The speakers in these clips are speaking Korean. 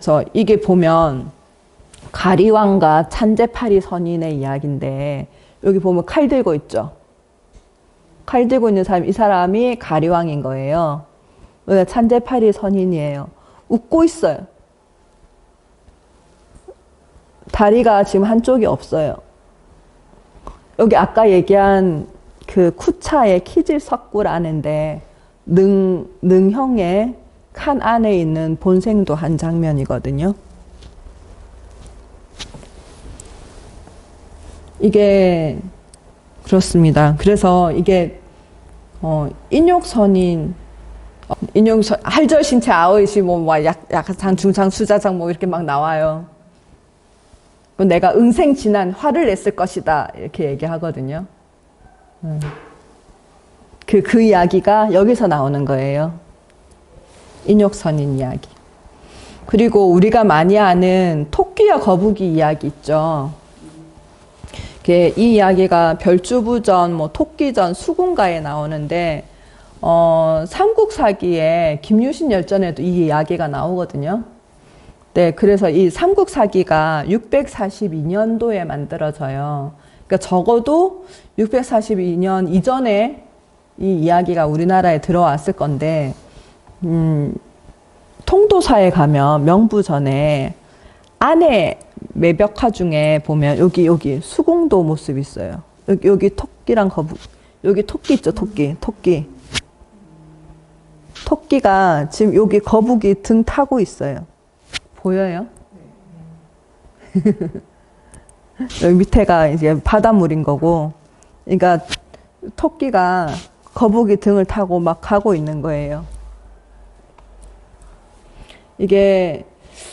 그래서 이게 보면 가리왕과 찬제파리 선인의 이야기인데 여기 보면 칼 들고 있죠. 칼 들고 있는 사람, 이 사람이 가리왕인 거예요. 여기가 찬제파리 선인이에요. 웃고 있어요. 다리가 지금 한쪽이 없어요. 여기 아까 얘기한 그 쿠차의 키질석구라는데 능형의 칸 안에 있는 본생도 한 장면이거든요. 이게 그렇습니다. 그래서 이게 인욕선인 할절신체 아오이시 뭐 약상 중상 수자상 뭐 이렇게 막 나와요. 내가 응생진한 화를 냈을 것이다 이렇게 얘기하거든요. 그 이야기가 여기서 나오는 거예요. 인욕선인 이야기. 그리고 우리가 많이 아는 토끼와 거북이 이야기 있죠. 이 이야기가 별주부전, 뭐 토끼전, 수군가에 나오는데 삼국사기에 김유신 열전에도 이 이야기가 나오거든요. 네, 그래서 이 삼국사기가 642년도에 만들어져요. 그러니까 적어도 642년 이전에 이 이야기가 우리나라에 들어왔을 건데, 통도사에 가면 명부전에 안에 매벽화 중에 보면 여기 수공도 모습 있어요. 여기 토끼랑 거북, 여기 토끼 있죠, 토끼. 토끼가 지금 여기 거북이 등 타고 있어요. 보여요? 여기 밑에가 이제 바닷물인 거고, 그러니까 토끼가 거북이 등을 타고 막 가고 있는 거예요. 이게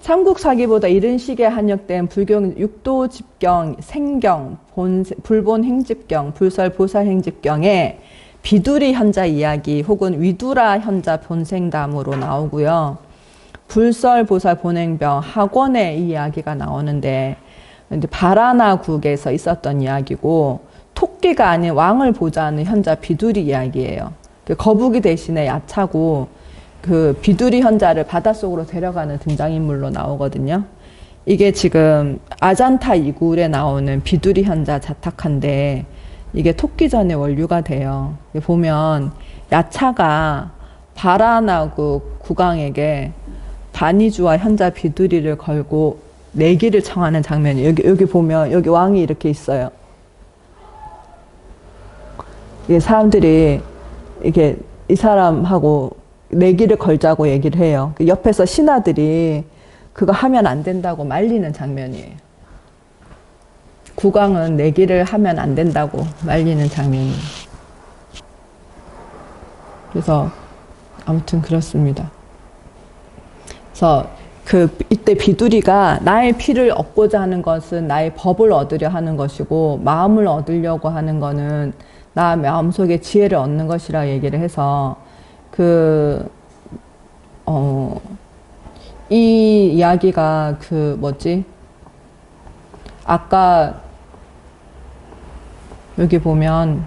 삼국사기보다 이른 시기에 한역된 불경 육도 집경, 생경, 불본 행집경, 불설 보살 행집경에 비두리 현자 이야기 혹은 위두라 현자 본생담으로 나오고요. 불설 보살 본행병 학원에 이 이야기가 나오는데 바라나국에서 있었던 이야기고, 토끼가 아닌 왕을 보자는 현자 비두리 이야기예요. 거북이 대신에 야차고 그 비두리 현자를 바닷속으로 데려가는 등장인물로 나오거든요. 이게 지금 아잔타 이굴에 나오는 비두리 현자 자탁한데 이게 토끼전의 원류가 돼요. 보면 야차가 바라나국 국왕에게 반이주와 현자 비두리를 걸고 내기를 청하는 장면이 여기 보면 여기 왕이 이렇게 있어요. 이게 사람들이 이게 이 사람하고 내기를 걸자고 얘기를 해요. 옆에서 신하들이 그거 하면 안 된다고 말리는 장면이에요. 국왕은 내기를 하면 안 된다고 말리는 장면이에요. 그래서 아무튼 그렇습니다. 그래서 이때 비두리가 나의 피를 얻고자 하는 것은 나의 법을 얻으려 하는 것이고, 마음을 얻으려고 하는 것은 나 마음속에 지혜를 얻는 것이라 얘기를 해서 이 이야기가 아까 여기 보면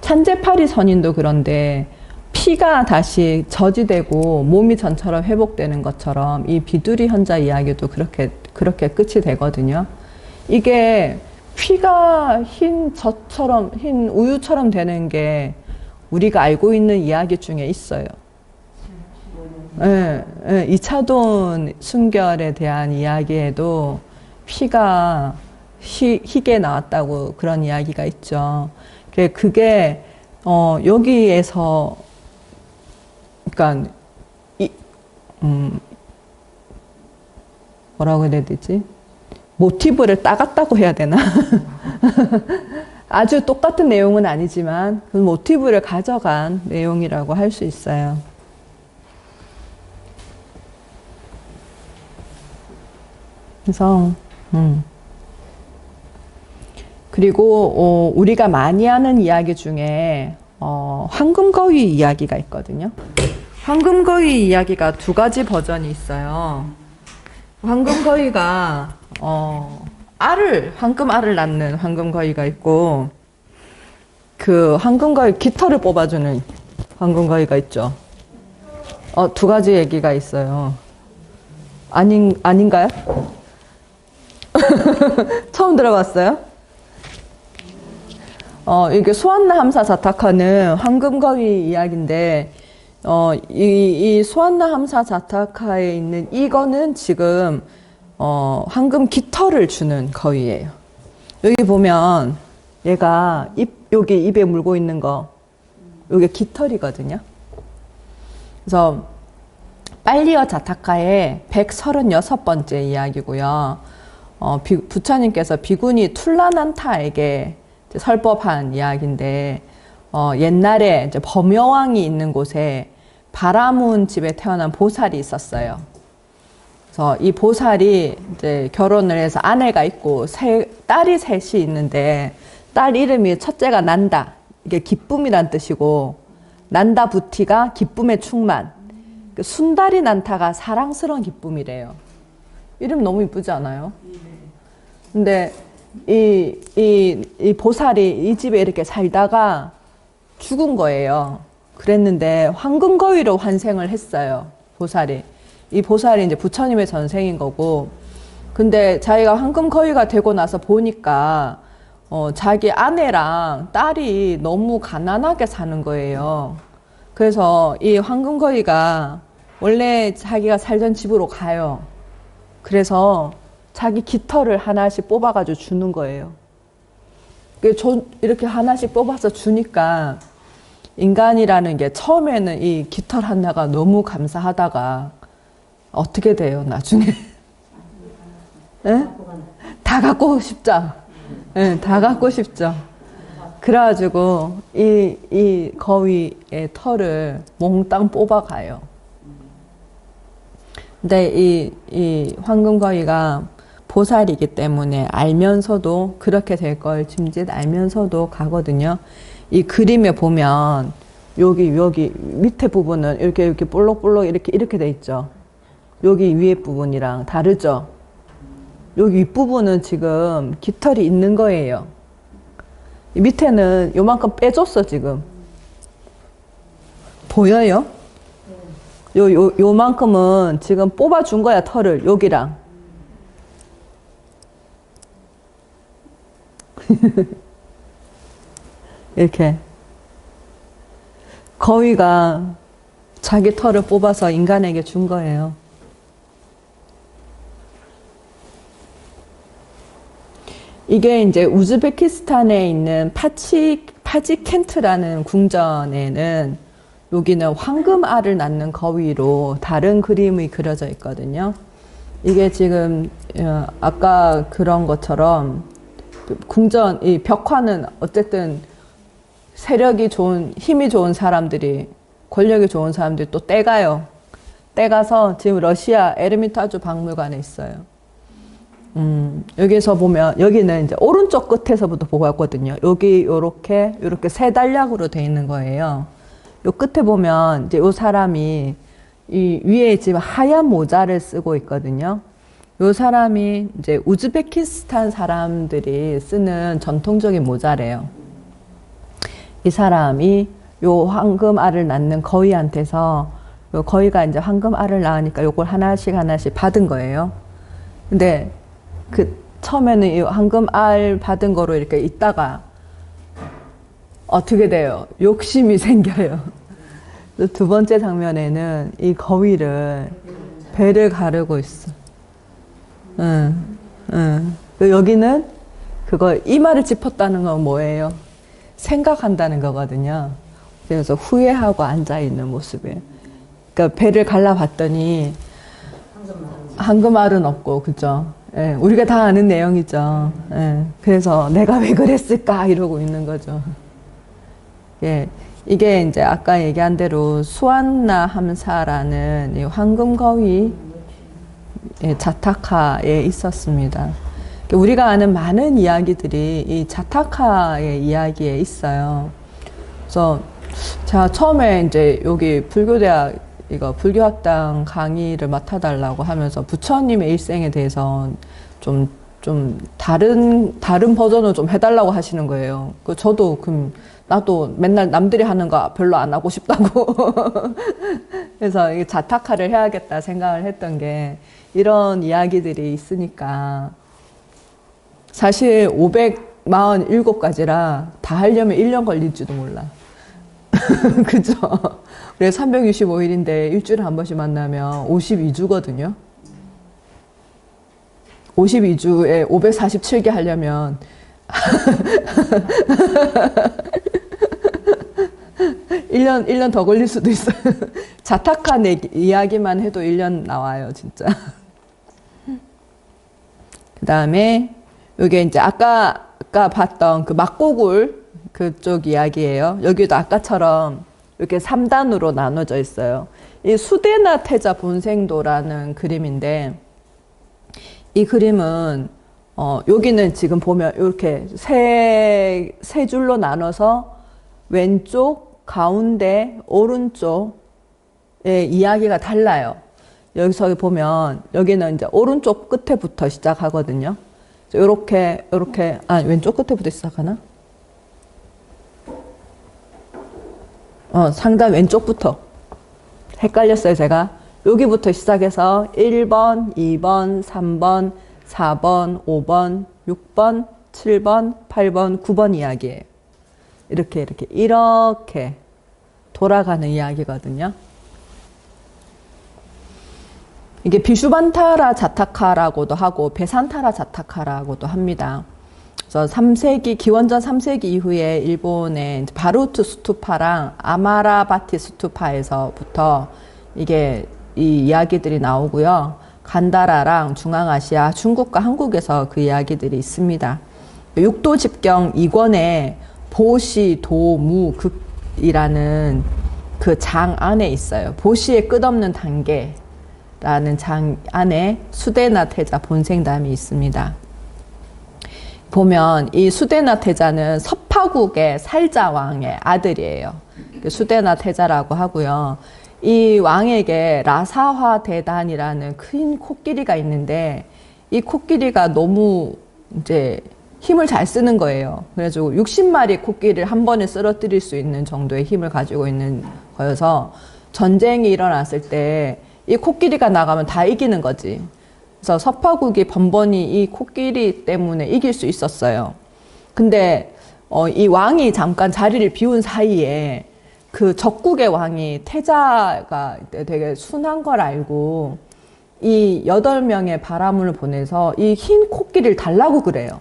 찬제파리 선인도 그런데 피가 다시 저지되고 몸이 전처럼 회복되는 것처럼 이 비두리 현자 이야기도 그렇게 끝이 되거든요. 이게 피가 흰 우유처럼 되는 게 우리가 알고 있는 이야기 중에 있어요. 네, 네, 이차돈 순결에 대한 이야기에도 피가 희게 나왔다고 그런 이야기가 있죠. 그게 여기에서 그러니까 뭐라고 해야 되지? 모티브를 따갔다고 해야 되나? 아주 똑같은 내용은 아니지만 그 모티브를 가져간 내용이라고 할 수 있어요. 그래서 그리고 우리가 많이 하는 이야기 중에 황금거위 이야기가 있거든요. 황금거위 이야기가 두 가지 버전이 있어요. 황금거위가 황금알을 낳는 황금거위가 있고, 그 황금거위 깃털을 뽑아주는 황금거위가 있죠. 두 가지 얘기가 있어요. 아닌가요? 처음 들어봤어요? 이게 수완나 함사 자타카는 황금거위 이야기인데, 이 수완나 함사 자타카에 있는 이거는 지금, 황금 깃털을 주는 거위예요. 여기 보면, 얘가 여기 입에 물고 있는 거, 요게 깃털이거든요. 그래서, 빨리어 자타카의 136번째 이야기고요. 부처님께서 비구니 툴라난타에게 설법한 이야기인데, 옛날에 이제 범여왕이 있는 곳에 바라문 집에 태어난 보살이 있었어요. 그래서 이 보살이 이제 결혼을 해서 아내가 있고 딸이 셋이 있는데, 딸 이름이 첫째가 난다. 이게 기쁨이란 뜻이고, 난다 부티가 기쁨의 충만. 순다리 난타가 사랑스러운 기쁨이래요. 이름 너무 이쁘지 않아요? 근데 이 보살이 이 집에 이렇게 살다가 죽은 거예요. 그랬는데 황금거위로 환생을 했어요. 보살이. 이 보살이 이제 부처님의 전생인 거고, 근데 자기가 황금거위가 되고 나서 보니까 자기 아내랑 딸이 너무 가난하게 사는 거예요. 그래서 이 황금거위가 원래 자기가 살던 집으로 가요. 그래서 자기 깃털을 하나씩 뽑아가지고 주는 거예요. 이렇게 하나씩 뽑아서 주니까 인간이라는 게 처음에는 이 깃털 하나가 너무 감사하다가 어떻게 돼요, 나중에? 네? 다 갖고 싶죠? 네, 다 갖고 싶죠. 그래가지고 이 거위의 털을 몽땅 뽑아가요. 근데 이 황금거위가 보살이기 때문에 알면서도 그렇게 될 걸 짐짓 알면서도 가거든요. 이 그림에 보면 여기 밑에 부분은 이렇게 볼록볼록 이렇게 돼 있죠. 여기 위에 부분이랑 다르죠. 여기 윗부분은 지금 깃털이 있는 거예요. 이 밑에는 요만큼 빼줬어, 지금. 보여요? 요만큼은 지금 뽑아준 거야, 털을, 여기랑. 이렇게. 거위가 자기 털을 뽑아서 인간에게 준 거예요. 이게 이제 우즈베키스탄에 있는 파지켄트라는 궁전에는 여기는 황금알을 낳는 거위로 다른 그림이 그려져 있거든요. 이게 지금 아까 그런 것처럼 궁전, 이 벽화는 어쨌든 세력이 좋은, 힘이 좋은 사람들이, 권력이 좋은 사람들이 또 떼가요. 떼가서 지금 러시아 에르미타주 박물관에 있어요. 여기서 보면, 여기는 이제 오른쪽 끝에서부터 보았거든요. 여기 요렇게 세 단락으로 돼 있는 거예요. 요 끝에 보면 이제 요 사람이 이 위에 지금 하얀 모자를 쓰고 있거든요. 요 사람이 이제 우즈베키스탄 사람들이 쓰는 전통적인 모자래요. 이 사람이 요 황금알을 낳는 거위한테서 요 거위가 이제 황금알을 낳으니까 요걸 하나씩 받은 거예요. 근데 처음에는 이 황금알 받은 거로 이렇게 있다가 어떻게 돼요? 욕심이 생겨요. 두 번째 장면에는 이 거위를 배를 가르고 있어. 여기는 그거 이마를 짚었다는 건 뭐예요? 생각한다는 거거든요. 그래서 후회하고 앉아 있는 모습이에요. 그러니까 배를 갈라봤더니 황금알은 없고, 그죠? 예, 우리가 다 아는 내용이죠. 예, 그래서 내가 왜 그랬을까 이러고 있는 거죠. 예, 이게 이제 아까 얘기한 대로 수완나 함사라는 이 황금거위 자타카에 있었습니다. 우리가 아는 많은 이야기들이 이 자타카의 이야기에 있어요. 그래서 제가 처음에 이제 여기 불교대학 불교학당 강의를 맡아달라고 하면서 부처님의 일생에 대해서 좀 다른 버전을 좀 해달라고 하시는 거예요. 저도 그럼 나도 맨날 남들이 하는 거 별로 안 하고 싶다고. 그래서 이 자타카를 해야겠다 생각을 했던 게 이런 이야기들이 있으니까 사실 547가지라 다 하려면 1년 걸릴지도 몰라. 그죠? 우리가 365일인데 일주일에 한 번씩 만나면 52주거든요. 52주에 547개 하려면 1년 더 걸릴 수도 있어요. 자타카 이야기만 해도 1년 나와요, 진짜. 그 다음에, 요게 이제 아까 봤던 그 막고굴 그쪽 이야기예요. 여기도 아까처럼 이렇게 3단으로 나눠져 있어요. 이 수대나 태자 본생도라는 그림인데, 이 그림은, 여기는 지금 보면 이렇게 세 줄로 나눠서 왼쪽, 가운데, 오른쪽의 이야기가 달라요. 여기서 보면, 여기는 이제 오른쪽 끝에부터 시작하거든요. 요렇게, 왼쪽 끝에부터 시작하나? 상단 왼쪽부터. 헷갈렸어요, 제가. 여기부터 시작해서 1번, 2번, 3번, 4번, 5번, 6번, 7번, 8번, 9번 이야기예요. 이렇게 돌아가는 이야기거든요. 이게 비슈반타라 자타카라고도 하고 베산타라 자타카라고도 합니다. 그래서 3세기 기원전 3세기 이후에 일본의 바루트 스투파랑 아마라바티 스투파에서부터 이게 이 이야기들이 나오고요. 간다라랑 중앙아시아, 중국과 한국에서 그 이야기들이 있습니다. 육도 집경 2권에 보시, 도, 무, 극이라는 그 장 안에 있어요. 보시의 끝없는 단계라는 장 안에 수대나 태자 본생담이 있습니다. 보면 이 수대나 태자는 서파국의 살자왕의 아들이에요. 수대나 태자라고 하고요. 이 왕에게 라사화 대단이라는 큰 코끼리가 있는데 이 코끼리가 너무 이제 힘을 잘 쓰는 거예요. 그래가지고 60마리 코끼리를 한 번에 쓰러뜨릴 수 있는 정도의 힘을 가지고 있는 거여서 전쟁이 일어났을 때 이 코끼리가 나가면 다 이기는 거지. 그래서 서파국이 번번이 이 코끼리 때문에 이길 수 있었어요. 근데 이 왕이 잠깐 자리를 비운 사이에 그 적국의 왕이 태자가 되게 순한 걸 알고 이 8명의 바라문을 보내서 이 흰 코끼리를 달라고 그래요.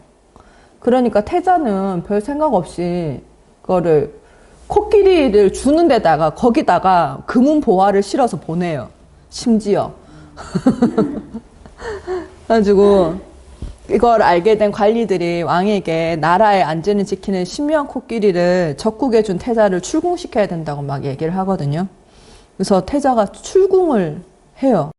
그러니까 태자는 별 생각 없이 그거를 코끼리를 주는 데다가 거기다가 금은 보화를 실어서 보내요. 심지어. 그래가지고 이걸 알게 된 관리들이 왕에게 나라의 안전을 지키는 신묘한 코끼리를 적국에 준 태자를 출궁시켜야 된다고 막 얘기를 하거든요. 그래서 태자가 출궁을 해요.